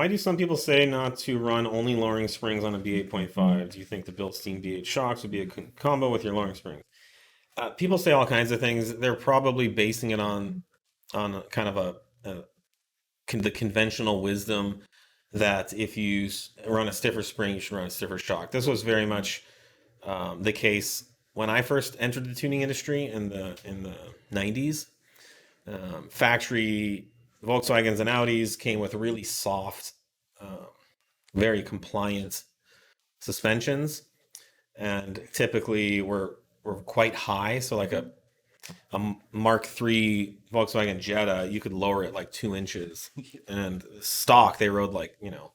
Why do some people say not to run only lowering springs on a B8.5? Do you think the Bilstein B8 shocks would be a combo with your lowering springs? People say all kinds of things. They're probably basing it on a kind of the conventional wisdom that if you run a stiffer spring, you should run a stiffer shock. This was very much the case when I first entered the tuning industry in the 90s. Factory Volkswagens and Audis came with really soft, uh, very compliant suspensions, and typically were quite high. So like a Mark III Volkswagen Jetta, you could lower it like 2 inches, and stock they rode like Boats.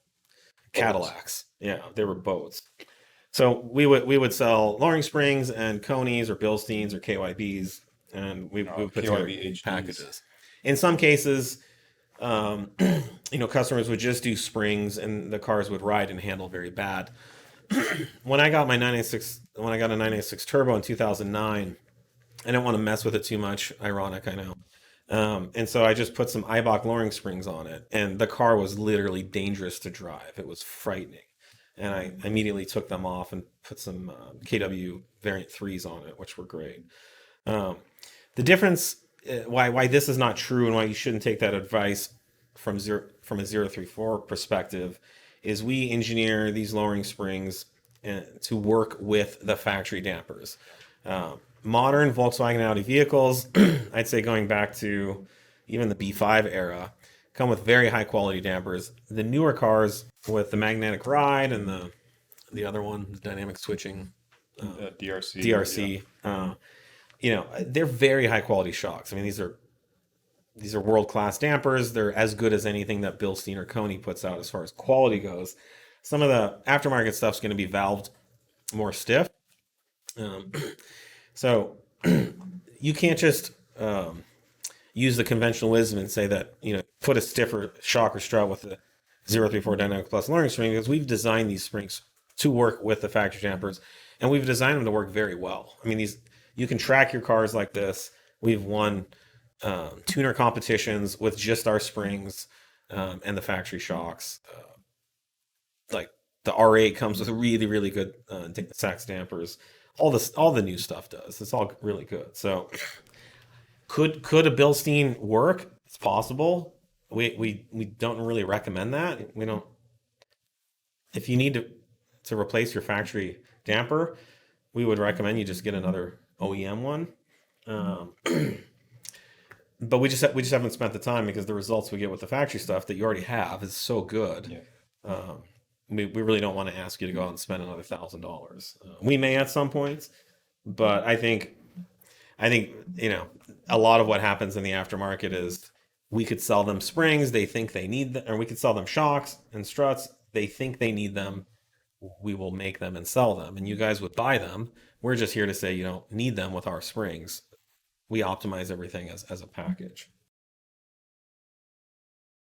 Cadillacs. Yeah, they were boats. So we would sell lowering springs and Conies or Bilsteins or KYBs, and we would put together KYB HDs. packages. In some cases, um, customers would just do springs, and the cars would ride and handle very bad. When I got my 986, when I got a 986 Turbo in 2009, I didn't want to mess with it too much. Ironic, I know. And so I just put some Eibach lowering springs on it, and the car was literally dangerous to drive. It was frightening, and I immediately took them off and put some KW variant threes on it, which were great. Um, the difference, why this is not true, and why you shouldn't take that advice from a 034 perspective, is we engineer these lowering springs to work with the factory dampers. Modern Volkswagen and Audi vehicles, I'd say going back to even the B5 era, come with very high quality dampers. The newer cars with the magnetic ride and the other one, the dynamic switching, DRC. Yeah. DRC, they're very high quality shocks. I mean, these are world class dampers. They're as good as anything that Bilstein or Coney puts out as far as quality goes. Some of the aftermarket stuff's going to be valved more stiff. Um, so you can't just use the conventional wisdom and say that, put a stiffer shock or strut with the 034 Dynamic Plus lowering spring, because we've designed these springs to work with the factory dampers, and we've designed them to work very well. I mean, these you can track your cars like this. We've won tuner competitions with just our springs and the factory shocks. Like the R8 comes with really, really good sax dampers. All the new stuff does. It's all really good. So could a Bilstein work? It's possible. We don't really recommend that. We don't. If you need to replace your factory damper, we would recommend you just get another OEM one. Um, but we just haven't spent the time, because the results we get with the factory stuff that you already have is so good. Yeah. Um, we really don't want to ask you to go out and spend another $1,000. We may at some points, but I think a lot of what happens in the aftermarket is we could sell them springs, they think they need them, or we could sell them shocks and struts, they think they need them. We will make them and sell them, and you guys would buy them. We're just here to say you don't need them with our springs. We optimize everything as a package.